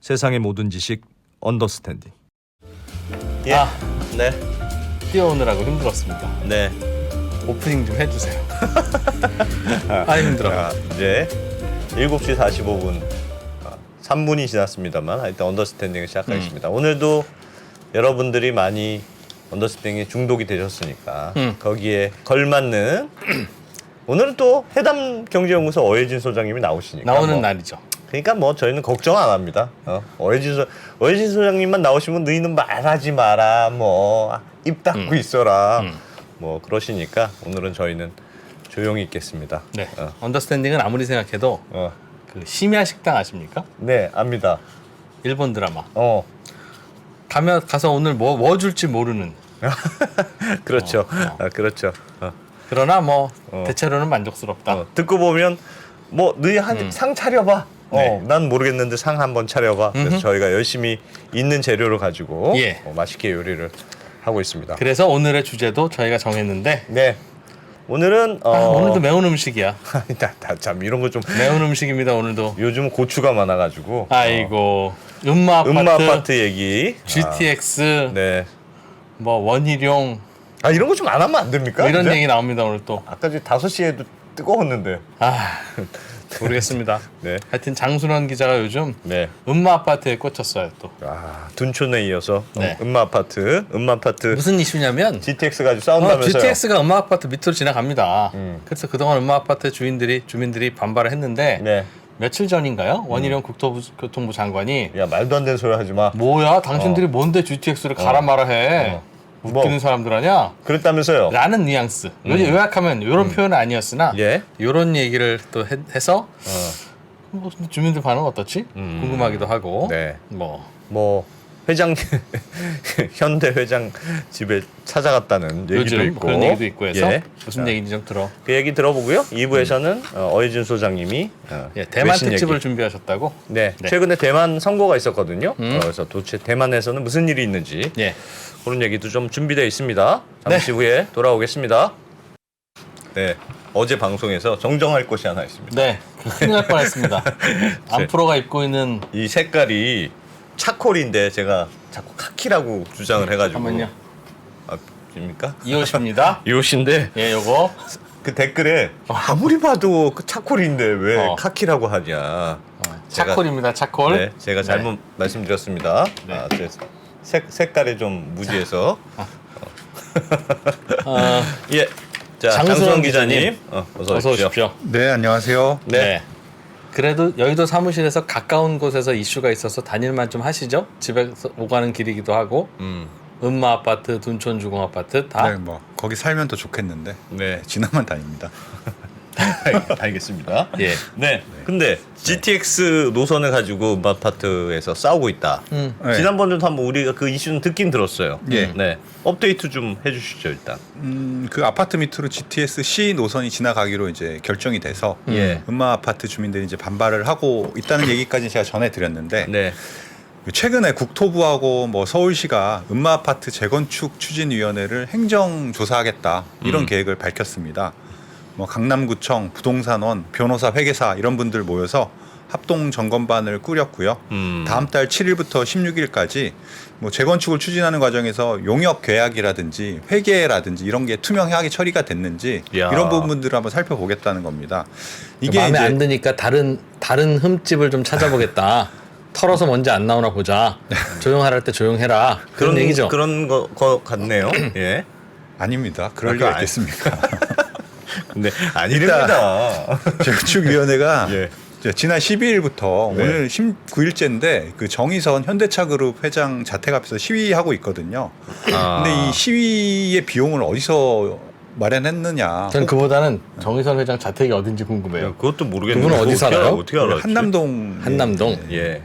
세상의 모든 지식 언더스탠딩. 예. 네. 뛰어오느라고 힘들었습니다. 네. 오프닝 좀 해주세요. 힘들어. 자, 이제 7시 45분 3분이 지났습니다만 하여튼 언더스탠딩을 시작하겠습니다. 오늘도 여러분들이 많이 언더스탠딩에 중독이 되셨으니까 거기에 걸맞는 오늘은 또 해담 경제연구소 어혜진 소장님이 나오시니까 나오는 날이죠. 그러니까 뭐 저희는 걱정 안 합니다. 어혜진 소장님만 나오시면 너희는 말하지 마라, 뭐 입 닫고 있어라, 뭐 그러시니까 오늘은 저희는 조용히 있겠습니다. 네. 언더스탠딩은 아무리 생각해도 그 심야 식당 아십니까? 네, 압니다. 일본 드라마. 어, 가서 오늘 뭐 줄지 모르는. 그렇죠. 그렇죠. 그러나 뭐 대체로는 만족스럽다. 듣고 보면 뭐 너희 한 상 차려봐. 네. 난 모르겠는데 상 한번 차려봐. 그래서 저희가 열심히 있는 재료를 가지고 예. 맛있게 요리를 하고 있습니다. 그래서 오늘의 주제도 저희가 정했는데 네, 오늘은 오늘도 매운 음식이야. 참 이런 거 좀 매운 음식입니다. 오늘도. 요즘 고추가 많아가지고 아이고 음마 아파트 얘기, GTX, 네, 뭐 원희룡 이런 거 좀 안 하면 안 됩니까? 뭐 이런 이제? 얘기 나옵니다. 오늘 또. 아까 5시에도 뜨거웠는데. 모르겠습니다. 네, 하여튼 장순원 기자가 요즘 네. 음마 아파트에 꽂혔어요 또. 둔촌에 이어서 네. 음마 아파트 무슨 이슈냐면 GTX 가지고 싸운다면서요? GTX가 음마 아파트 밑으로 지나갑니다. 그래서 그동안 음마 아파트 주민들이 반발을 했는데 네. 며칠 전인가요? 원희룡 국토교통부 장관이 야, 말도 안 되는 소리 하지 마. 뭐야 당신들이 뭔데 GTX를 가라 마라 해. 웃기는 뭐. 사람들 아니야? 그랬다면서요? 라는 뉘앙스. 요약하면 이런 표현은 아니었으나 예. 이런 얘기를 또 해서 뭐 주민들 반응 어떻지? 궁금하기도 하고. 네. 뭐 회장 현대 회장 집에 찾아갔다는 얘기도 요즘 있고 그런 얘기도 있고 해서 예. 무슨 얘기인지 좀 들어. 그 얘기 들어보고요. 2부에서는 어혜진 소장님이 대만 외신 특집을 얘기. 준비하셨다고? 네. 네. 최근에 대만 선거가 있었거든요. 그래서 도대체 대만에서는 무슨 일이 있는지 예. 그런 얘기도 좀 준비되어 있습니다. 잠시 네. 후에 돌아오겠습니다. 네. 어제 방송에서 정정할 것이 하나 있습니다. 네. 큰일 날 뻔했습니다. 안프로가 입고 있는 이 색깔이 차콜인데 제가 자꾸 카키라고 주장을 해가지고. 잠깐만요. 입니까? 이 옷입니다. 이 옷인데 예, 요거. 그 댓글에 아무리 봐도 그 차콜인데 왜 카키라고 하냐. 차콜입니다. 차콜. 네, 제가 잘못 말씀드렸습니다. 네. 제 색깔에 좀 무지해서. 예. 자, 장수원 기자님, 어서 오십시오. 네, 안녕하세요. 네. 그래도 여의도 사무실에서 가까운 곳에서 이슈가 있어서 다닐만 좀 하시죠? 집에서 오가는 길이기도 하고. 음마 아파트, 둔촌 주공 아파트 다. 네, 뭐 거기 살면 더 좋겠는데. 네. 지나만 다닙니다. 알겠습니다. 예. 네. 근데 GTX 노선을 가지고 아파트에서 싸우고 있다. 네. 지난번에도 한번 우리가 그 이슈는 듣긴 들었어요. 예. 네. 업데이트 좀 해주시죠 일단. 그 아파트 밑으로 GTX C 노선이 지나가기로 이제 결정이 돼서 예. 음마 아파트 주민들이 이제 반발을 하고 있다는 얘기까지 제가 전해드렸는데 네. 최근에 국토부하고 뭐 서울시가 음마 아파트 재건축 추진위원회를 행정조사하겠다 이런 계획을 밝혔습니다. 뭐 강남구청, 부동산원, 변호사, 회계사 이런 분들 모여서 합동 점검반을 꾸렸고요. 다음 달 7일부터 16일까지 뭐 재건축을 추진하는 과정에서 용역 계약이라든지 회계라든지 이런 게 투명하게 처리가 됐는지 야. 이런 부분들을 한번 살펴보겠다는 겁니다. 이게 마음에 이제 안 드니까 다른 흠집을 좀 찾아보겠다. 털어서 먼지 안 나오나 보자. 조용하라 할 때 조용해라. 그런 얘기죠. 그런 거 같네요. 예. 아닙니다. 그럴 리가 있겠습니까? 근데 아니랍니다. 재건축위원회가 예. 지난 12일부터 네. 오늘 19일째인데 그 정의선 현대차그룹 회장 자택 앞에서 시위하고 있거든요. 근데 이 시위의 비용을 어디서 마련했느냐? 전 그보다는 정의선 회장 자택이 어딘지 궁금해요. 그것도 모르겠는데. 그분은 어디 살아요? 어떻게 알았지? 한남동 한남동. 예.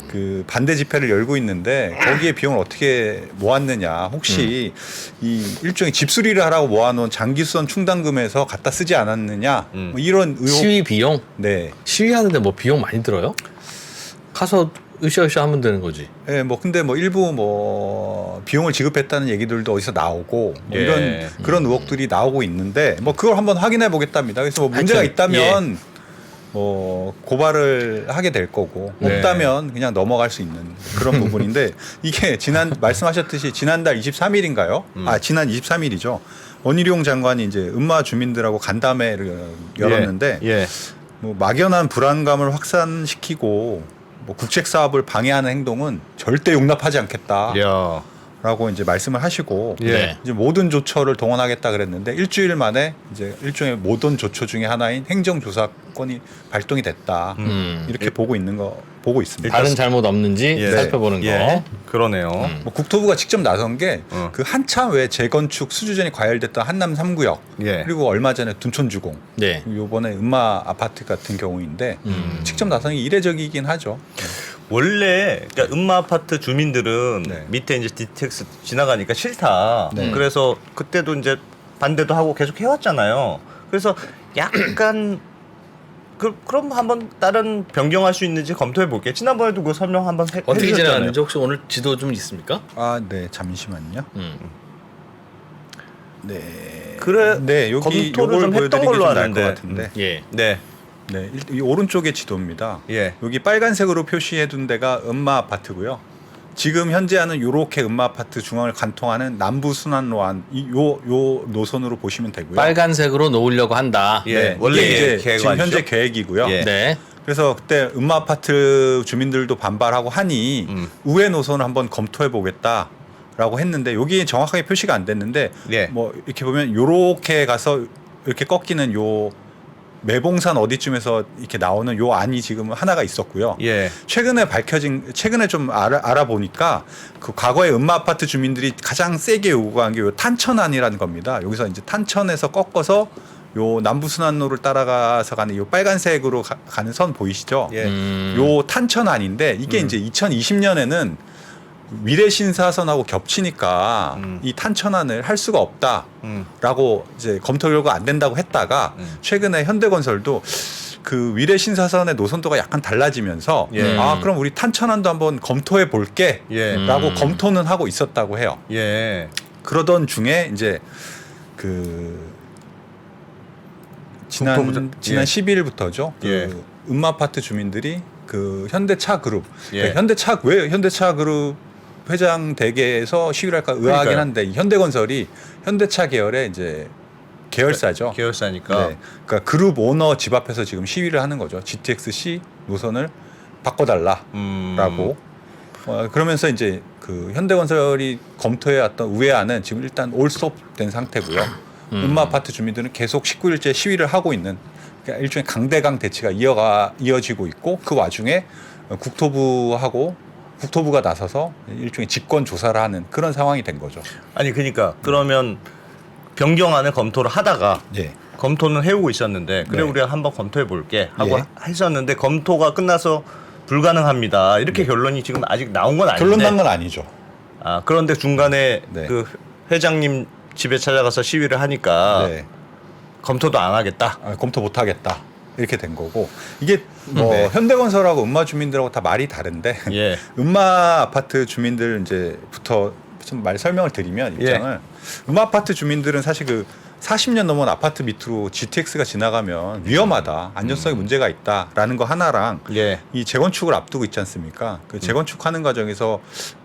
그 반대 집회를 열고 있는데 거기에 비용을 어떻게 모았느냐? 혹시 이 일종의 집수리를 하라고 모아놓은 장기수선 충당금에서 갖다 쓰지 않았느냐? 뭐 이런 의혹. 시위 비용? 네. 시위하는데 뭐 비용 많이 들어요? 가서 으쌰으쌰 하면 되는 거지. 네, 뭐 근데 뭐 일부 뭐 비용을 지급했다는 얘기들도 어디서 나오고 뭐 예. 이런 그런 의혹들이 나오고 있는데 뭐 그걸 한번 확인해 보겠답니다. 그래서 뭐 문제가 하여튼, 있다면 뭐 고발을 하게 될 거고 네. 없다면 그냥 넘어갈 수 있는 그런 부분인데 이게 말씀하셨듯이 지난달 23일인가요? 지난 23일이죠. 원희룡 장관이 이제 음마 주민들하고 간담회를 열었는데 예. 뭐 막연한 불안감을 확산시키고 뭐 국책 사업을 방해하는 행동은 절대 용납하지 않겠다. 야. 라고 이제 말씀을 하시고 예. 이제 모든 조처를 동원하겠다 그랬는데 일주일 만에 이제 일종의 모든 조처 중에 하나인 행정조사권이 발동이 됐다 이렇게 보고 있습니다. 다른 잘못 없는지 예. 살펴보는 거. 예. 그러네요. 뭐 국토부가 직접 나선 게 어. 그 한참 왜 재건축 수주전이 과열됐던 한남 3구역 예. 그리고 얼마 전에 둔촌주공 네. 요번에 음마 아파트 같은 경우인데 직접 나서는 게 이례적이긴 하죠. 원래 그러니까 음마 아파트 주민들은 네. 밑에 이제 DTX 지나가니까 싫다. 네. 그래서 그때도 이제 반대도 하고 계속 해왔잖아요. 그래서 약간 그럼 한번 다른 변경할 수 있는지 검토해 볼게요. 지난번에도 그 설명 한번 어떻게 해주셨잖아요. 지나갔는지 혹시 오늘 지도 좀 있습니까? 아, 네, 잠시만요. 네. 그래, 네, 여기 검토를 요걸 좀 했던 보여드리는 게 걸로 좀 나을 것 아는데. 같은데. 예. 네, 네, 이 오른쪽의 지도입니다. 예. 여기 빨간색으로 표시해둔 데가 음마 아파트고요. 지금 현재하는 요렇게 음마 아파트 중앙을 관통하는 남부 순환로안 요 노선으로 보시면 되고요. 빨간색으로 놓으려고 한다. 예. 네, 원래 이게 이제 계획 지금 아니죠? 현재 계획이고요. 예. 네. 그래서 그때 음마 아파트 주민들도 반발하고 하니 우회 노선을 한번 검토해 보겠다라고 했는데 여기 정확하게 표시가 안 됐는데 예. 뭐 이렇게 보면 요렇게 가서 이렇게 꺾이는 요 매봉산 어디쯤에서 이렇게 나오는 요 안이 지금 하나가 있었고요. 예. 최근에 좀 알아보니까 그 과거에 음마 아파트 주민들이 가장 세게 요구한 게 요 탄천안이라는 겁니다. 여기서 이제 탄천에서 꺾어서 요 남부순환로를 따라가서 가는 요 빨간색으로 가는 선 보이시죠? 예. 요 탄천안인데 이게 이제 2020년에는 위례신사선하고 겹치니까 이 탄천안을 할 수가 없다라고 이제 검토 결과 안 된다고 했다가 최근에 현대건설도 그 위례신사선의 노선도가 약간 달라지면서 예. 그럼 우리 탄천안도 한번 검토해 볼게라고 예. 검토는 하고 있었다고 해요. 예. 그러던 중에 이제 지난 국토부장- 예. 12일부터죠. 예. 그 음마 아파트 주민들이 그 현대차 그룹, 예. 그러니까 왜 현대차 그룹 회장 댁에서 시위를 할까 의아하긴 그러니까요. 한데 이 현대건설이 현대차 계열의 이제 계열사죠. 계열사니까. 네. 그러니까 그룹 오너 집 앞에서 지금 시위를 하는 거죠. GTX-C 노선을 바꿔달라라고. 그러면서 이제 그 현대건설이 검토해왔던 우회안은 지금 일단 올 스톱된 상태고요. 음마 아파트 주민들은 계속 19일째 시위를 하고 있는 그러니까 일종의 강대강 대치가 이어지고 있고 그 와중에 국토부가 나서서 일종의 직권 조사를 하는 그런 상황이 된 거죠. 아니 그러니까 그러면 변경안을 검토를 하다가 예. 검토는 해오고 있었는데 그래 네. 우리가 한번 검토해 볼게 하고 예. 했었는데 검토가 끝나서 불가능합니다. 이렇게 결론이 지금 아직 나온 건 아닌데. 결론 난 건 아니죠. 그런데 중간에 네. 그 회장님 집에 찾아가서 시위를 하니까 네. 검토도 안 하겠다. 검토 못 하겠다. 이렇게 된 거고 이게 뭐 네. 현대건설하고 음마 주민들하고 다 말이 다른데 예. 음마 아파트 주민들 이제부터 좀 설명을 드리면 입장을 음마 아파트 주민들은 사실 그 40년 넘은 아파트 밑으로 GTX가 지나가면 위험하다, 안전성에 문제가 있다라는 거 하나랑 예. 이 재건축을 앞두고 있지 않습니까? 그 재건축하는 과정에서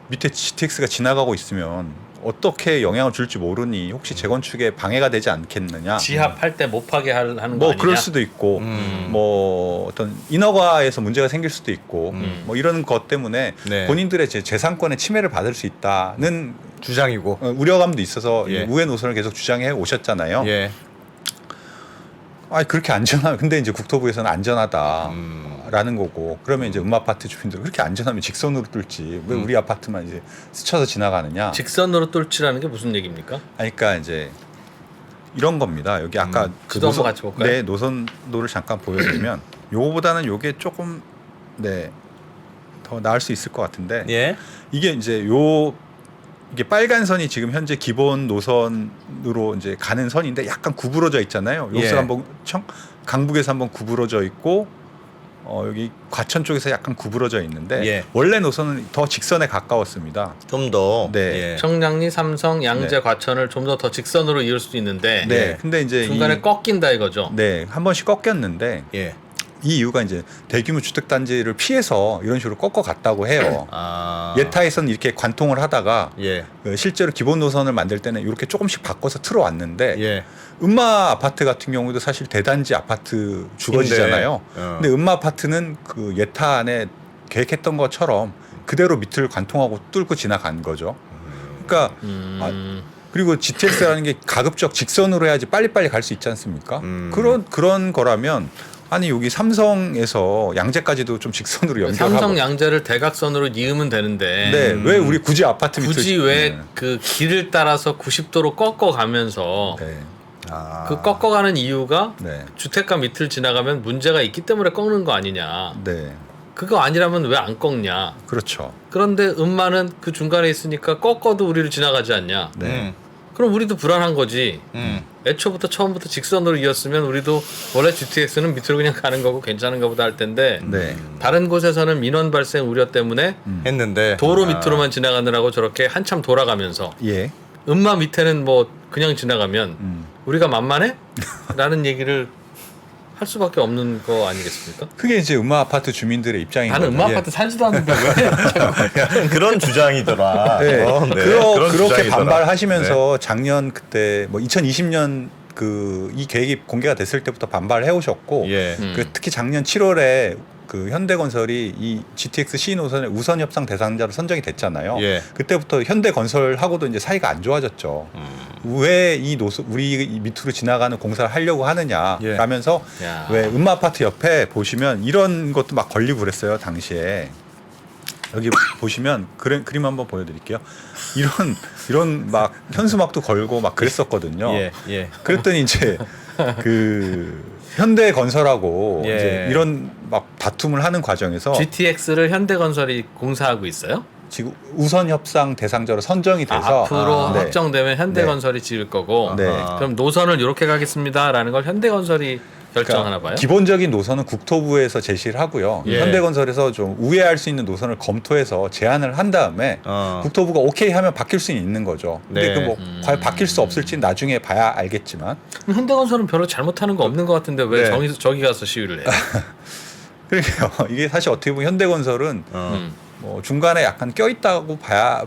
밑에 GTX가 지나가고 있으면 어떻게 영향을 줄지 모르니 혹시 재건축에 방해가 되지 않겠느냐? 지합할 때 못 파게 하는 거 뭐 아니냐? 그럴 수도 있고 뭐 어떤 인허가에서 문제가 생길 수도 있고 뭐 이런 것 때문에 네. 본인들의 재산권의 침해를 받을 수 있다는 주장이고. 우려감도 있어서 예. 우회 노선을 계속 주장해 오셨잖아요. 예. 그렇게 안전하 근데 이제 국토부에서는 안전하다라는 거고 그러면 이제 음마 아파트 주민들 그렇게 안전하면 직선으로 뚫지 왜 우리 아파트만 이제 스쳐서 지나가느냐? 직선으로 뚫지라는 게 무슨 얘기입니까? 그러니까 이제 이런 겁니다. 여기 아까 그 지도 한번 같이 볼까요? 네, 노선도를 잠깐 보여드리면 요거보다는 요게 조금 더 나을 수 있을 것 같은데 예. 이게 이제 이게 빨간 선이 지금 현재 기본 노선으로 이제 가는 선인데 약간 구부러져 있잖아요. 여기서 예. 한번 강북에서 한번 구부러져 있고 여기 과천 쪽에서 약간 구부러져 있는데 예. 원래 노선은 더 직선에 가까웠습니다. 좀 더. 네. 예. 청량리, 삼성, 양재, 네. 과천을 좀 더 직선으로 이을 수도 있는데 네. 근데 이제 중간에 꺾인다 이거죠. 네, 한 번씩 꺾였는데 예. 이 이유가 이제 대규모 주택단지를 피해서 이런 식으로 꺾어갔다고 해요. 아. 예타에서는 이렇게 관통을 하다가 예. 실제로 기본 노선을 만들 때는 이렇게 조금씩 바꿔서 틀어왔는데 예. 음마 아파트 같은 경우도 사실 대단지 아파트 주거지잖아요. 근데, 근데 음마 아파트는 그 예타 안에 계획했던 것처럼 그대로 밑을 관통하고 뚫고 지나간 거죠. 그러니까 그리고 GTX라는 게 가급적 직선으로 해야지 빨리빨리 갈 수 있지 않습니까? 그런 거라면 아니 여기 삼성에서 양재까지도 좀 직선으로 연결하고 삼성 양재를 대각선으로 이으면 되는데 네, 왜 우리 굳이 아파트 밑을 굳이 왜 그 길을 따라서 90도로 꺾어 가면서 네. 아. 그 꺾어가는 이유가 네. 주택가 밑을 지나가면 문제가 있기 때문에 꺾는 거 아니냐. 네. 그거 아니라면 왜 안 꺾냐. 그렇죠. 그런데 음마는 그 중간에 있으니까 꺾어도 우리를 지나가지 않냐. 네. 그럼 우리도 불안한 거지. 애초부터 처음부터 직선으로 이었으면 우리도 원래 GTX는 밑으로 그냥 가는 거고 괜찮은가 보다 할 텐데 네. 다른 곳에서는 민원 발생 우려 때문에 했는데 도로 밑으로만 지나가느라고 저렇게 한참 돌아가면서 예. 음마 밑에는 뭐 그냥 지나가면 우리가 만만해? 라는 얘기를 할 수밖에 없는 거 아니겠습니까? 그게 이제 음마 아파트 주민들의 입장인 나는 거죠. 음마 아파트 살지도 않는데 왜? 그런 주장이더라. 네. 네. 그렇게 주장이더라. 반발하시면서 작년 그때 뭐 2020년 그 이 계획이 공개가 됐을 때부터 반발해 오셨고 예. 그 특히 작년 7월에 그 현대건설이 이 GTX C 노선의 우선 협상 대상자로 선정이 됐잖아요. 예. 그때부터 현대건설하고도 이제 사이가 안 좋아졌죠. 왜 이 노선 우리 이 밑으로 지나가는 공사를 하려고 하느냐라면서 야. 왜 음마 아파트 옆에 보시면 이런 것도 막 걸리고 그랬어요 당시에. 여기 보시면 그림 한번 보여드릴게요. 이런 막 현수막도 걸고 막 그랬었거든요. 예. 예. 그랬더니 이제 그 현대건설하고 예. 이제 이런 막 다툼을 하는 과정에서 GTX를 현대건설이 공사하고 있어요? 지금 우선 협상 대상자로 선정이 돼서 앞으로 네. 확정되면 현대건설이 지을 거고 네. 그럼 노선을 이렇게 가겠습니다라는 걸 현대건설이 결정하나 봐요. 기본적인 노선은 국토부에서 제시를 하고요. 예. 현대건설에서 좀 우회할 수 있는 노선을 검토해서 제안을 한 다음에 국토부가 오케이 하면 바뀔 수는 있는 거죠. 근데 네. 그 뭐 과연 바뀔 수 없을지는 나중에 봐야 알겠지만 그럼 현대건설은 별로 잘못하는 거 없는 것 같은데 왜 네. 저기 가서 시위를 해요? 그러게요. 이게 사실 어떻게 보면 현대건설은 뭐 중간에 약간 껴있다고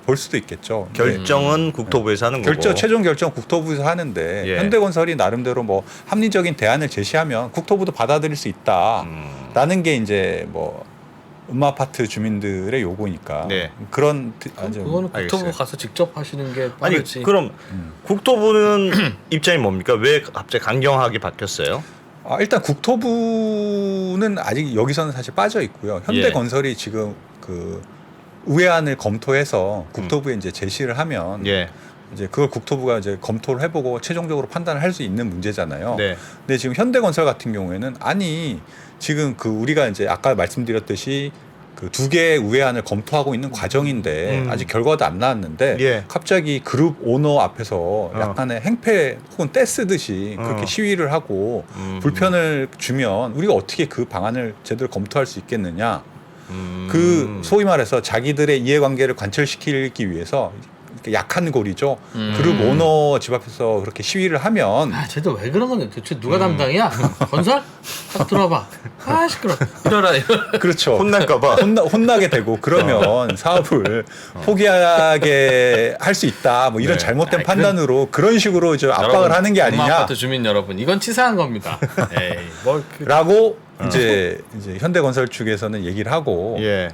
볼 수도 있겠죠. 결정은 국토부에서 하는 거고. 최종 결정 국토부에서 하는데 예. 현대건설이 나름대로 뭐 합리적인 대안을 제시하면 국토부도 받아들일 수 있다라는 게 이제 뭐 음마 아파트 주민들의 요구니까 네. 그런 그거는 국토부 알겠어요. 가서 직접 하시는 게 아니 빠르지. 그럼 국토부는 입장이 뭡니까? 왜 갑자기 강경하게 바뀌었어요? 일단 국토부는 아직 여기서는 사실 빠져 있고요. 현대건설이 지금 그 우회안을 검토해서 국토부에 이제 제시를 하면 예. 이제 그걸 국토부가 이제 검토를 해보고 최종적으로 판단을 할 수 있는 문제잖아요. 네. 근데 지금 현대건설 같은 경우에는 아니 지금 그 우리가 이제 아까 말씀드렸듯이 그 두 개의 우회안을 검토하고 있는 과정인데 아직 결과도 안 나왔는데 예. 갑자기 그룹 오너 앞에서 약간의 행패 혹은 떼쓰듯이 그렇게 시위를 하고 불편을 주면 우리가 어떻게 그 방안을 제대로 검토할 수 있겠느냐. 그 소위 말해서 자기들의 이해관계를 관철시키기 위해서 이렇게 약한 고리죠. 그룹 오너 집 앞에서 그렇게 시위를 하면 아, 쟤도 왜 그런 건데? 도대체 누가 담당이야? 건설? 딱 들어봐. 아, 시끄러. 이러라. 그렇죠. 혼날까봐. 혼나게 되고 그러면 사업을 포기하게 할 수 있다. 뭐 이런 네. 잘못된 판단으로 그런 식으로 저 압박을 하는 게 엄마 아니냐. 아파트 주민 여러분, 이건 치사한 겁니다. 에이, 뭘 그... 라고 이제 현대건설 측에서는 얘기를 하고 예.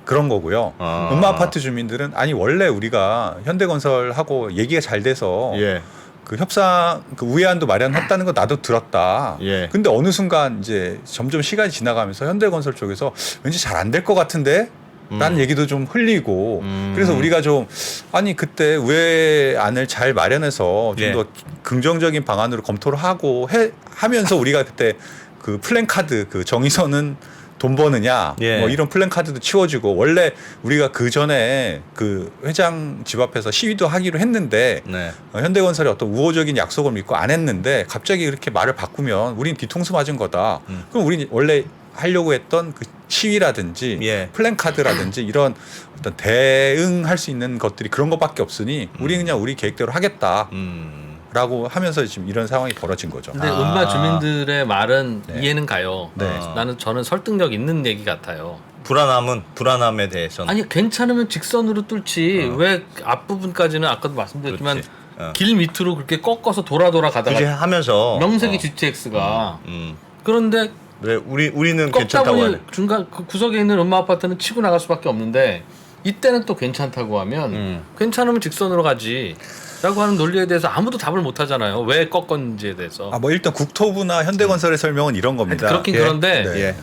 그런 거고요. 아. 음마 아파트 주민들은 아니 원래 우리가 현대건설하고 얘기가 잘 돼서 예. 그 협상 그 우회안도 마련했다는 거 나도 들었다. 예. 근데 어느 순간 이제 점점 시간이 지나가면서 현대건설 쪽에서 왠지 잘 안 될 것 같은데. 라는 얘기도 좀 흘리고 그래서 우리가 좀 아니 그때 우회안을 잘 마련해서 좀 예. 더 긍정적인 방안으로 검토를 하면서 우리가 그때 그 플랜카드 그 정의선은 돈 버느냐 예. 뭐 이런 플랜카드도 치워주고 원래 우리가 그 전에 그 회장 집 앞에서 시위도 하기로 했는데 네. 현대건설이 어떤 우호적인 약속을 믿고 안 했는데 갑자기 이렇게 말을 바꾸면 우린 뒤통수 맞은 거다. 그럼 우린 원래 하려고 했던 그 시위라든지 예. 플랜카드라든지 이런 어떤 대응할 수 있는 것들이 그런 것밖에 없으니 우리 그냥 우리 계획대로 하겠다. 라고 하면서 지금 이런 상황이 벌어진 거죠. 근데 음마 주민들의 말은 네. 이해는 가요. 네. 저는 설득력 있는 얘기 같아요. 불안함에 대해서는 아니 괜찮으면 직선으로 뚫지 왜 앞부분까지는 아까도 말씀드렸지만 그렇지. 길 밑으로 그렇게 꺾어서 돌아 가다가 굳이 하면서 명색이 GTX가 음. 그런데 왜 우리는 꺾다 괜찮다고 보니 하네. 중간 그 구석에 있는 음마 아파트는 치고 나갈 수밖에 없는데 이때는 또 괜찮다고 하면 괜찮으면 직선으로 가지 라고 하는 논리에 대해서 아무도 답을 못 하잖아요. 왜 꺾었는지에 대해서. 뭐 일단 국토부나 현대건설의 설명은 이런 겁니다. 그렇긴 예. 그런데 네. 예.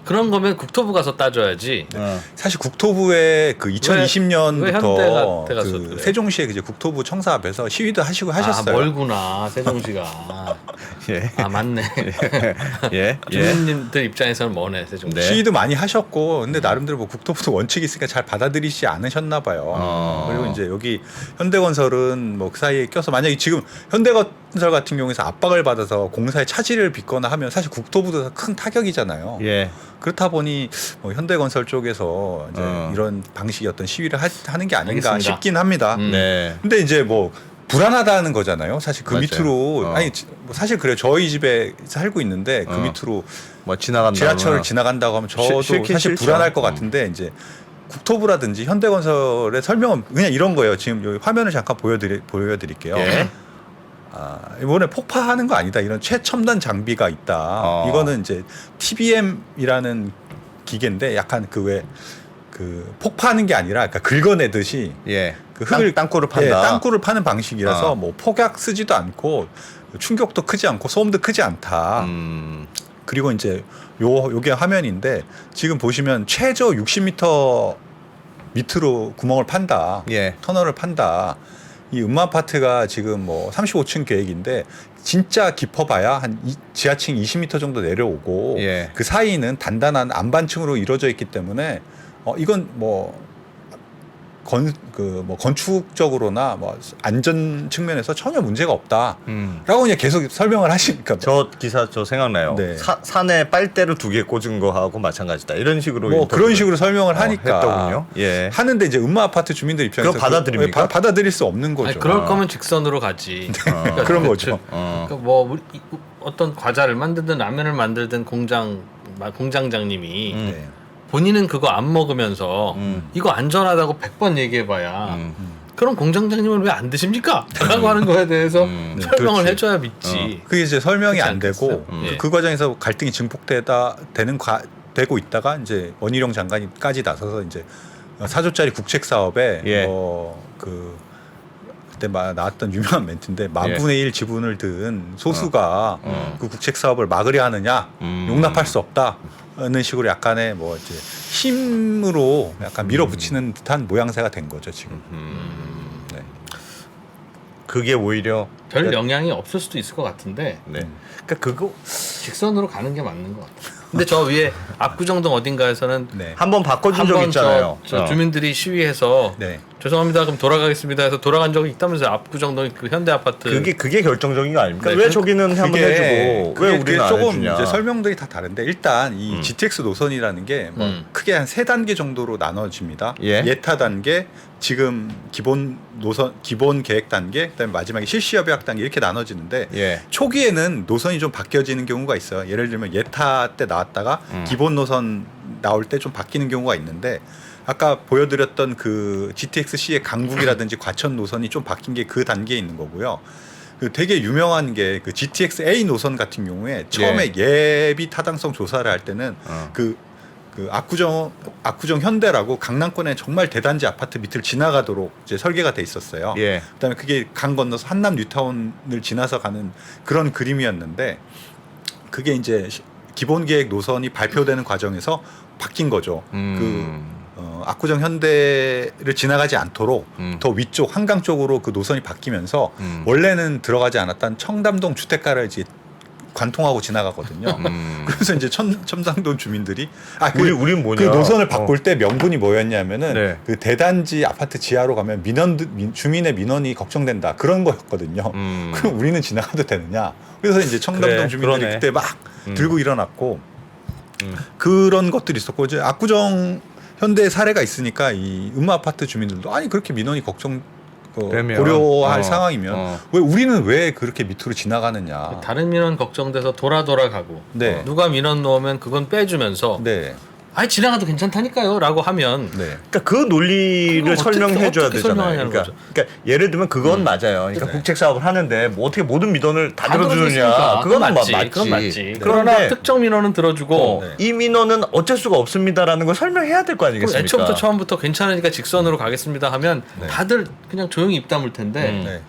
그런 거면 국토부 가서 따져야지. 사실 국토부의 그 왜 2020년부터 현대가 가서 그 그래요? 세종시에 이제 국토부 청사 앞에서 시위도 하시고 하셨어요. 아 멀구나 세종시가. 예. 아 맞네. 예. 주민님들 입장에서는 머네 세종시. 네. 시위도 많이 하셨고 근데 나름대로 뭐 국토부도 원칙이 있으니까 잘 받아들이지 않으셨나 봐요. 그리고 이제 여기 현대건설은 뭐 그 사이에 껴서 만약에 지금 현대건설 같은 경우에서 압박을 받아서 공사에 차질을 빚거나 하면 사실 국토부도 큰 타격이잖아요. 예. 그렇다 보니 뭐 현대건설 쪽에서 이제 이런 방식의 어떤 시위를 하는 게 아닌가 알겠습니다. 싶긴 합니다. 네. 근데 이제 뭐 불안하다는 거잖아요. 사실 그 맞아요. 밑으로 아니 뭐 사실 그래요. 저희 집에 살고 있는데 그 밑으로 뭐 지나간다. 지하철을 지나간다고 하면 저도 싫긴 사실 싫죠. 불안할 것 같은데 이제 국토부라든지 현대건설의 설명은 그냥 이런 거예요. 지금 여기 화면을 잠깐 보여드릴게요. 예. 이번에 폭파하는 거 아니다. 이런 최첨단 장비가 있다. 이거는 이제 TBM이라는 기계인데 약간 그 폭파하는 게 아니라 그러니까 긁어내듯이 예. 그 흙을 땅굴을 판다. 예, 땅굴을 파는 방식이라서 뭐 폭약 쓰지도 않고 충격도 크지 않고 소음도 크지 않다. 그리고 이제 요게 화면인데 지금 보시면 최저 60m 밑으로 구멍을 판다. 예. 터널을 판다. 이 음마 아파트가 지금 뭐 35층 계획인데 진짜 깊어봐야 한 지하층 20m 정도 내려오고 예. 그 사이는 단단한 안반층으로 이루어져 있기 때문에 이건 뭐 건축적으로나 뭐 안전 측면에서 전혀 문제가 없다라고 그냥 계속 설명을 하시니까 저 기사 저 생각나요. 네. 산에 빨대를 2개 꽂은 거하고 마찬가지다. 이런 식으로 뭐 그런 인터뷰를 식으로 설명을 하니까 했더군요. 예. 하는데 이제 음마 아파트 주민들 입장에서 그거 받아들입니까? 받아들일 수 없는 거죠. 아니, 그럴 거면 직선으로 가지. 그러니까 그런 거죠. 그러니까 뭐 어떤 과자를 만들든 라면을 만들든 공장장님이 네. 본인은 그거 안 먹으면서 이거 안전하다고 100번 얘기해봐야 그럼 공장장님은 왜 안 드십니까? 라고 하는 거에 대해서 설명을 그렇지. 해줘야 믿지. 그게 이제 설명이 그렇지 안 되고 않겠어요? 예. 그 과정에서 갈등이 되고 있다가 이제 원희룡 장관이까지 나서서 이제 4조짜리 국책 사업에 예. 그때 나왔던 유명한 멘트인데 만분의 1 지분을 든 소수가 그 국책 사업을 막으려 하느냐 용납할 수 없다는 식으로 약간의 뭐 이제 힘으로 약간 밀어붙이는 듯한 모양새가 된 거죠 지금. 네. 그게 오히려 별 영향이 없을 수도 있을 것 같은데 네. 그러니까 그거 직선으로 가는 게 맞는 것 같아요. 근데 저 위에 압구정동 어딘가에서는 네. 한번 바꿔준 적 한번 있잖아요. 저 주민들이 시위해서 네. 죄송합니다. 그럼 돌아가겠습니다 해서 돌아간 적이 있다면서요. 압구정동 그 현대 아파트. 그게 결정적인 거 아닙니까? 네, 왜 저기는 한번 해주고 왜 우리는 안 조금 해주냐? 이제 설명들이 다 다른데 일단 이 GTX 노선이라는 게 뭐 크게 한 3단계 정도로 나눠집니다. 예. 예타 단계, 지금 기본 노선 기본 계획 단계, 그다음에 마지막에 실시 협약 단계 이렇게 나눠지는데 예. 초기에는 노선이 좀 바뀌어지는 경우가 있어요. 예를 들면 예타 때 나왔다가 기본 노선 나올 때 좀 바뀌는 경우가 있는데 아까 보여드렸던 그 GTX-C의 강북이라든지 과천 노선이 좀 바뀐 게 그 단계에 있는 거고요. 그 되게 유명한 게 그 GTX-A 노선 같은 경우에 처음에 예비 타당성 조사를 할 때는 그 압구정 현대라고 강남권의 정말 대단지 아파트 밑을 지나가도록 이제 설계가 돼 있었어요. 예. 그다음에 그게 강 건너서 한남 뉴타운을 지나서 가는 그런 그림이었는데 그게 이제 기본 계획 노선이 발표되는 과정에서 바뀐 거죠. 압구정 현대를 지나가지 않도록 더 위쪽 한강 쪽으로 그 노선이 바뀌면서 원래는 들어가지 않았던 청담동 주택가를 이제 관통하고 지나가거든요. 그래서 이제 첨상동 주민들이 우린 뭐냐? 그 노선을 바꿀 때 명분이 뭐였냐면은 네. 그 대단지 아파트 지하로 가면 주민의 민원이 걱정된다 그런 거였거든요. 그럼 우리는 지나가도 되느냐? 그래서 이제 청담동 그래, 주민들이 그러네. 그때 막 들고 일어났고 그런 것들이 있었고 이제 압구정 현대 사례가 있으니까 이 음마 아파트 주민들도 아니 그렇게 민원이 걱정 되면, 고려할 상황이면 왜 우리는 왜 그렇게 밑으로 지나가느냐. 다른 민원 걱정돼서 돌아가고 네. 누가 민원 넣으면 그건 빼주면서 네. 아니 지나가도 괜찮다니까요라고 하면 네. 그러니까 그 논리를 그걸 어떻게- 설명해 줘야 어떻게 되잖아요. 설명하냐는 그러니까, 거죠. 그러니까 예를 들면 그건 맞아요. 그러니까 네. 국책 사업을 하는데 뭐 어떻게 모든 민원을 다 들어주느냐. 들어주겠습니까? 그건 맞지. 맞지. 그건 맞지. 네. 그러나 그런데 특정 민원은 들어주고 이 민원은 어쩔 수가 없습니다라는 걸 설명해야 될 거 그럼 아니겠습니까? 애초부터 처음부터 괜찮으니까 직선으로 가겠습니다 하면 네. 다들 그냥 조용히 입 다물 텐데 네.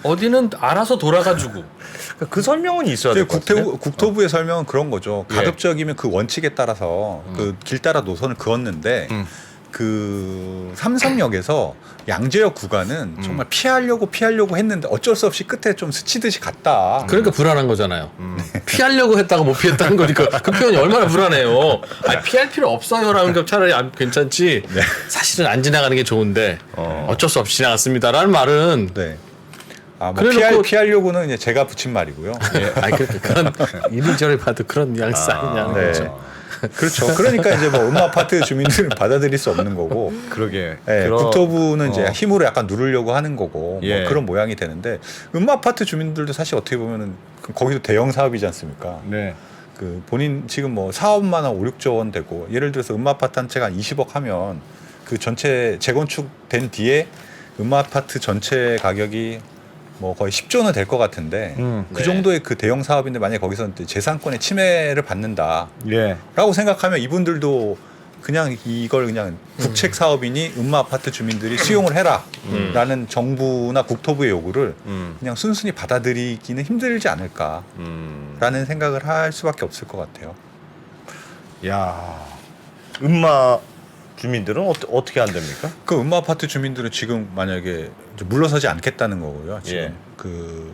어디는 알아서 돌아가지고 그러니까 그 설명은 있어야 될 것 같아요. 국토부의 설명은 그런 거죠. 예. 가급적이면 그 원칙에 따라서 그 길 따라 노선을 그었는데 그 삼성역에서 양재역 구간은 정말 피하려고 했는데 어쩔 수 없이 끝에 좀 스치듯이 갔다. 그러니까 불안한 거잖아요. 피하려고 했다가 못 피했다는 거니까 그 표현이 얼마나 불안해요. 아니, 피할 필요 없어요라는 게 차라리 괜찮지. 사실은 안 지나가는 게 좋은데 어쩔 수 없이 지나갔습니다라는 말은 네. 뭐 그래놓고- 피하려고는 이제 제가 붙인 말이고요. 아니 그런 이리저리 봐도 그런 뉘앙스 아니냐는 네. 거죠. 그렇죠. 그러니까 이제 뭐 음마아파트 주민들은 받아들일 수 없는 거고, 그러게. 예, 국토부는 이제 어. 힘으로 약간 누르려고 하는 거고, 예. 뭐 그런 모양이 되는데 음마아파트 주민들도 사실 어떻게 보면은 거기도 대형 사업이지 않습니까? 네. 그 본인 지금 뭐 사업만 한 5, 6조 원 되고 예를 들어서 음마아파트 한 채가 한 20억 하면 그 전체 재건축된 뒤에 음마아파트 전체 가격이 뭐 거의 10조는 될 것 같은데 그 네. 정도의 그 대형 사업인데 만약에 거기서 재산권의 침해를 받는다라고 예. 생각하면 이분들도 그냥 이걸 그냥 국책 사업이니 음마아파트 주민들이 수용을 해라라는 정부나 국토부의 요구를 그냥 순순히 받아들이기는 힘들지 않을까라는 생각을 할 수밖에 없을 것 같아요. 야. 음마 주민들은 어떻게 안 됩니까? 그 음마아파트 주민들은 지금 만약에 이제 물러서지 않겠다는 거고요. 지금 예. 그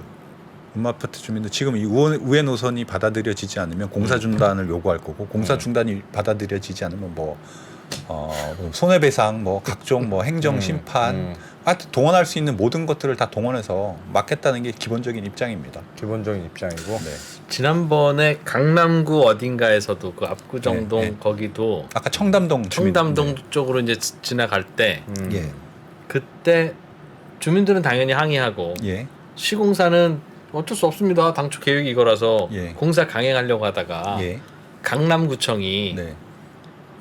음마아파트 주민들 지금 이 우회 노선이 받아들여지지 않으면 공사 중단을 요구할 거고 공사 중단이 받아들여지지 않으면 뭐 손해배상 뭐 각종 뭐 행정 심판 하여튼 동원할 수 있는 모든 것들을 다 동원해서 막겠다는 게 기본적인 입장입니다. 기본적인 입장이고. 네. 지난번에 강남구 어딘가에서도 그 압구정동 네, 네. 거기도 아까 청담동 주민 청담동 쪽으로 이제 지나갈 때 예. 그때 주민들은 당연히 항의하고 예. 시공사는 어쩔 수 없습니다. 당초 계획이 이거라서 예. 공사 강행하려고 하다가 예. 강남구청이 네.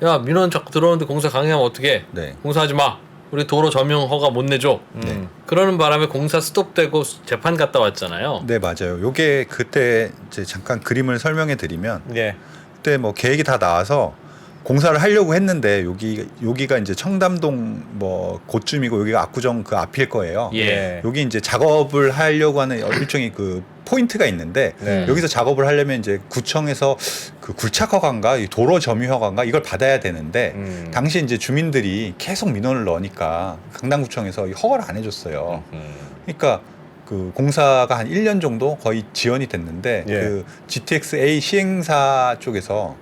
야 민원 자꾸 들어오는데 공사 강행하면 어떻게? 네. 공사하지 마. 우리 도로 점용 허가 못 내줘. 그러는 바람에 공사 스톱되고 재판 갔다 왔잖아요. 네, 맞아요. 요게 그때 이제 잠깐 그림을 설명해 드리면 예. 그때 뭐 계획이 다 나와서 공사를 하려고 했는데 여기가 이제 청담동 뭐 고쯤이고 여기가 압구정 그 앞일 거예요. 예. 여기 이제 작업을 하려고 하는 일종의 그 포인트가 있는데 네. 여기서 작업을 하려면 이제 구청에서 그 굴착 허가인가 이 도로 점유 허가인가 이걸 받아야 되는데 당시 이제 주민들이 계속 민원을 넣으니까 강남구청에서 이 허가를 안 해줬어요. 그러니까 그 공사가 한 1년 정도 거의 지연이 됐는데 예. 그 GTX-A 시행사 쪽에서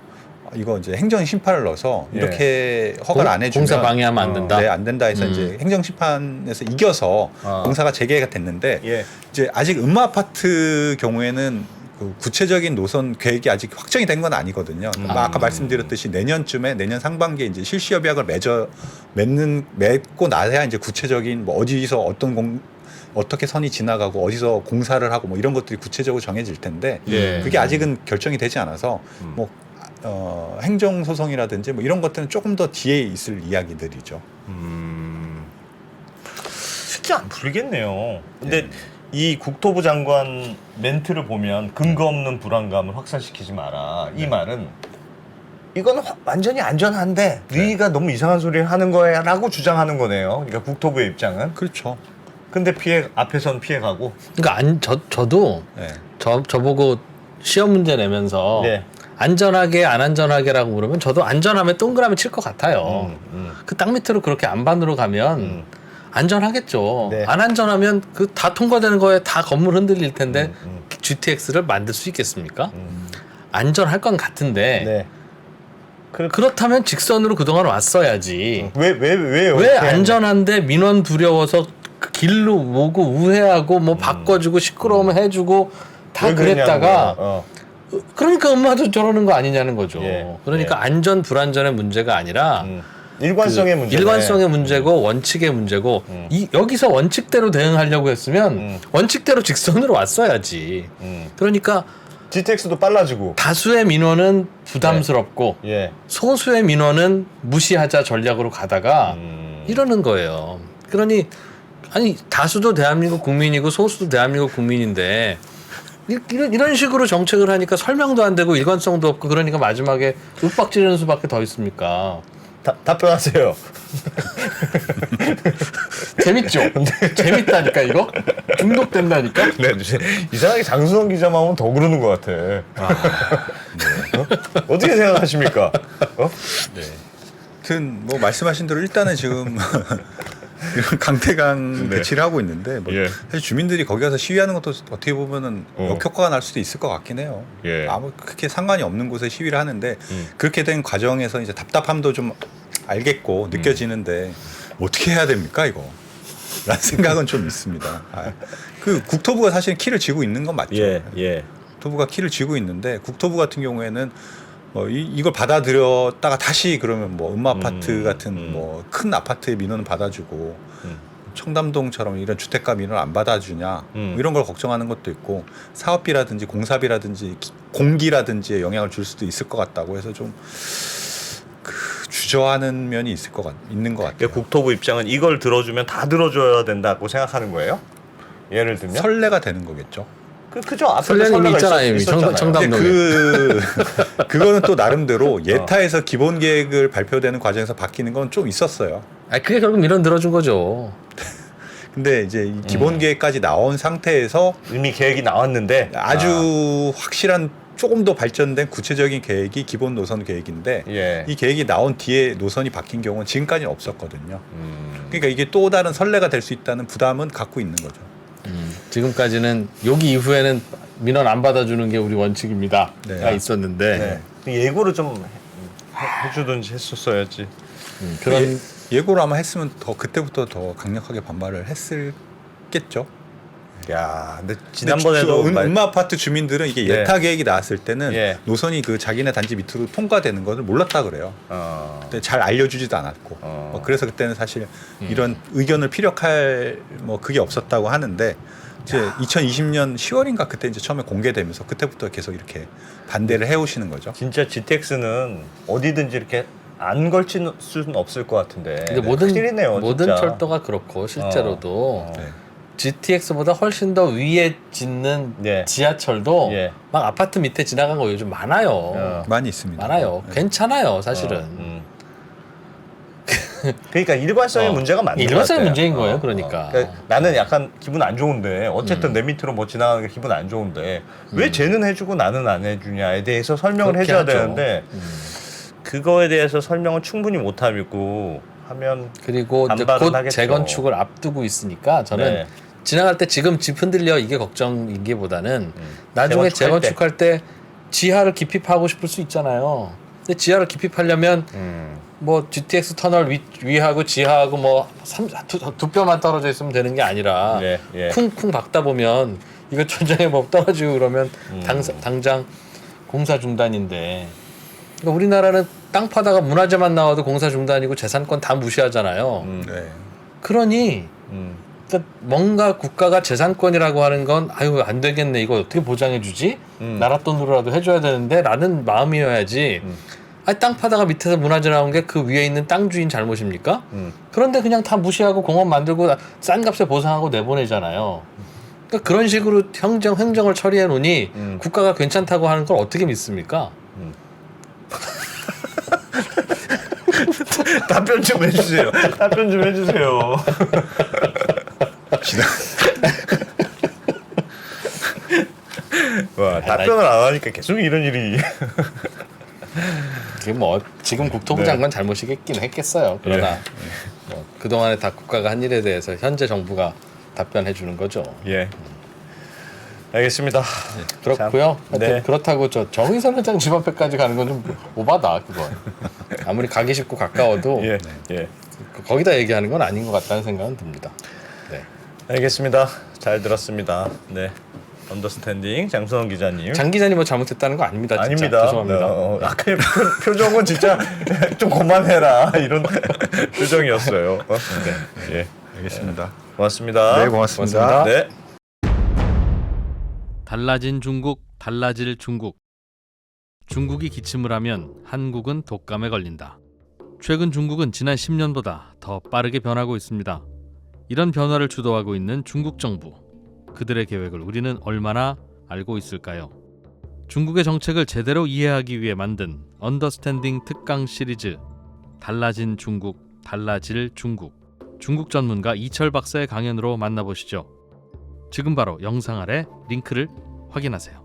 이거 이제 행정 심판을 넣어서 예. 이렇게 허가를 안 해주면 공사 방해하면 안 된다. 네, 안 된다 해서 이제 행정 심판에서 이겨서 공사가 재개가 됐는데 예. 이제 아직 음마아파트 경우에는 그 구체적인 노선 계획이 아직 확정이 된 건 아니거든요. 아까 말씀드렸듯이 내년 상반기에 이제 실시협약을 맺고 나서야 이제 구체적인 뭐 어디서 어떻게 선이 지나가고 어디서 공사를 하고 뭐 이런 것들이 구체적으로 정해질 텐데 예. 그게 아직은 결정이 되지 않아서 뭐 행정 소송이라든지 뭐 이런 것들은 조금 더 뒤에 있을 이야기들이죠. 쉽지 안 풀겠네요. 근데 이 국토부 장관 멘트를 보면 근거 없는 불안감을 확산시키지 마라. 이 말은 이건 완전히 안전한데 너희가 너무 이상한 소리를 하는 거야라고 주장하는 거네요. 그러니까 국토부의 입장은. 그렇죠. 근데 앞에선 피해가고. 그러니까 저도 네. 저보고 시험 문제 내면서 네. 안전하게 안 안전하게라고 물으면 저도 안전하면 동그라미 칠 것 같아요. 그 땅 밑으로 그렇게 안반으로 가면 안전하겠죠. 네. 안 안전하면 그 다 통과되는 거에 다 건물 흔들릴 텐데 GTX를 만들 수 있겠습니까? 안전할 건 같은데 네. 그렇다면 직선으로 그동안 왔어야지. 왜 안전한데 민원 두려워서 그 길로 오고 우회하고 뭐 바꿔주고 시끄러우면 해주고 다 그랬다가 그러니까 엄마도 저러는 거 아니냐는 거죠. 예. 그러니까 안전 불안전의 문제가 아니라 일관성의 문제. 일관성의 문제고 원칙의 문제고 여기서 원칙대로 대응하려고 했으면 원칙대로 직선으로 왔어야지. 그러니까 GTX도 빨라지고. 다수의 민원은 부담스럽고 예. 소수의 민원은 무시하자 전략으로 가다가 이러는 거예요. 그러니 아니 다수도 대한민국 국민이고 소수도 대한민국 국민인데 이런 식으로 정책을 하니까 설명도 안 되고 일관성도 없고 그러니까 마지막에 윽박지르는 수밖에 더 있습니까? 답변하세요. 재밌죠? 재밌다니까 이거? 중독된다니까? 네, 이상하게 장수성 기자만 하면 더 그러는 것 같아. 어떻게 생각하십니까? 하여튼 뭐 말씀하신 대로 일단은 지금 이런 강태강 배치를 하고 있는데 뭐 예. 사실 주민들이 거기 가서 시위하는 것도 어떻게 보면은 역효과가 날 수도 있을 것 같긴 해요. 예. 아무 그렇게 상관이 없는 곳에 시위를 하는데 그렇게 된 과정에서 이제 답답함도 좀 알겠고 느껴지는데 어떻게 해야 됩니까 이거? 라는 생각은 좀 있습니다. 그 국토부가 사실 키를 쥐고 있는 건 맞죠. 예, 예. 국토부가 키를 쥐고 있는데 국토부 같은 경우에는 이걸 받아들였다가 다시 그러면 뭐 음마아파트 같은 뭐 큰 아파트의 민원은 받아주고 청담동처럼 이런 주택가 민원 안 받아주냐 뭐 이런 걸 걱정하는 것도 있고 사업비라든지 공사비라든지 공기라든지에 영향을 줄 수도 있을 것 같다고 해서 좀 주저하는 면이 있는 것 같아요. 국토부 입장은 이걸 들어주면 다 들어줘야 된다고 생각하는 거예요? 예를 들면 선례가 되는 거겠죠. 그죠. 앞에 설레는 있잖아요. 이미 청담동에. 그거는 또 나름대로 예타에서 기본 계획을 발표되는 과정에서 바뀌는 건 좀 있었어요. 그게 결국 민원 들어준 거죠. 근데 이제 이 기본 계획까지 나온 상태에서 이미 계획이 나왔는데 아주 확실한 조금 더 발전된 구체적인 계획이 기본 노선 계획인데 예. 이 계획이 나온 뒤에 노선이 바뀐 경우는 지금까지는 없었거든요. 그러니까 이게 또 다른 선례가 될 수 있다는 부담은 갖고 있는 거죠. 지금까지는 여기 이후에는 민원 안 받아주는 게 우리 원칙입니다. 네. 가 있었는데 네. 예고를 좀 해주든지 했었어야지. 그런 예고를 아마 했으면 더 그때부터 더 강력하게 반발을 했을겠죠. 야, 근데 지난번에도 음마 아파트 주민들은 이게 네. 예타 계획이 나왔을 때는 예. 노선이 그 자기네 단지 밑으로 통과되는 것을 몰랐다 그래요. 근데 잘 알려주지도 않았고 그래서 그때는 사실 이런 의견을 피력할 뭐 그게 없었다고 하는데 이제 2020년 10월인가 그때 이제 처음에 공개되면서 그때부터 계속 이렇게 반대를 해오시는 거죠. 진짜 GTX는 어디든지 이렇게 안 걸칠 수는 없을 것 같은데. 근데 큰일이네요, 모든 진짜. 철도가 그렇고 실제로도 네. GTX보다 훨씬 더 위에 짓는 네. 지하철도 예. 막 아파트 밑에 지나간 거 요즘 많아요. 많이 있습니다. 많아요. 네. 괜찮아요, 사실은. 그러니까 일관성의 문제가 맞는 것 일관성의 같아요. 문제인 거예요, 그러니까. 그러니까 나는 약간 기분 안 좋은데 어쨌든 내 밑으로 뭐 지나가는 게 기분 안 좋은데 왜 쟤는 해주고 나는 안 해주냐에 대해서 설명을 그렇게 해줘야 하죠. 되는데 그거에 대해서 설명을 충분히 못하고 하면 그리고 이제 반발은 곧 하겠죠. 재건축을 앞두고 있으니까 저는 네. 지나갈 때 지금 집 흔들려 이게 걱정이기보다는 나중에 재건축할 재건축할 때 지하를 깊이 파고 싶을 수 있잖아요. 근데 지하를 깊이 파려면 뭐 GTX 터널 위하고 지하하고 뭐 두 뼈만 떨어져 있으면 되는 게 아니라 네, 예. 쿵쿵 박다 보면 이거 천장에 뭐 떨어지고 그러면 당장 공사 중단인데 그러니까 우리나라는 땅 파다가 문화재만 나와도 공사 중단이고 재산권 다 무시하잖아요. 네. 그러니 그러니까 뭔가 국가가 재산권이라고 하는 건 아유 안 되겠네 이거 어떻게 보장해주지 나라 돈으로라도 해줘야 되는데 라는 마음이어야지 아니 땅 파다가 밑에서 문화재 나온 게 그 위에 있는 땅 주인 잘못입니까? 그런데 그냥 다 무시하고 공원 만들고 싼 값에 보상하고 내보내잖아요. 그러니까 그런 식으로 행정을 처리해 놓으니 국가가 괜찮다고 하는 걸 어떻게 믿습니까? 답변 좀 해주세요. 답변 좀 해주세요. 와, 답변을 안 하니까 계속 이런 일이. 그게 뭐 지금 국토부 장관 잘못이겠긴 했겠어요. 그러나 뭐 그동안에 다 국가가 한 일에 대해서 현재 정부가 답변해 주는 거죠. 예. 알겠습니다. 그렇고요. 참, 네. 그렇다고 저 정의선 회장 집 앞에까지 가는 건 좀 오바다 그거. 아무리 가기 쉽고 가까워도 예. 예. 거기다 얘기하는 건 아닌 것 같다는 생각은 듭니다. 네. 알겠습니다. 잘 들었습니다. 네. 언더스탠딩 장선원 기자님. 장 기자님 뭐 잘못했다는 거 아닙니다. 진짜. 아닙니다. 죄송합니다. 아까 표정은 진짜 좀 그만해라 이런 표정이었어요. 네. 예, 알겠습니다. 고맙습니다. 네, 고맙습니다. 네. 달라진 중국, 달라질 중국. 중국이 기침을 하면 한국은 독감에 걸린다. 최근 중국은 지난 10년보다 더 빠르게 변하고 있습니다. 이런 변화를 주도하고 있는 중국 정부. 그들의 계획을 우리는 얼마나 알고 있을까요? 중국의 정책을 제대로 이해하기 위해 만든 언더스탠딩 특강 시리즈 달라진 중국, 달라질 중국. 중국 전문가 이철 박사의 강연으로 만나보시죠. 지금 바로 영상 아래 링크를 확인하세요.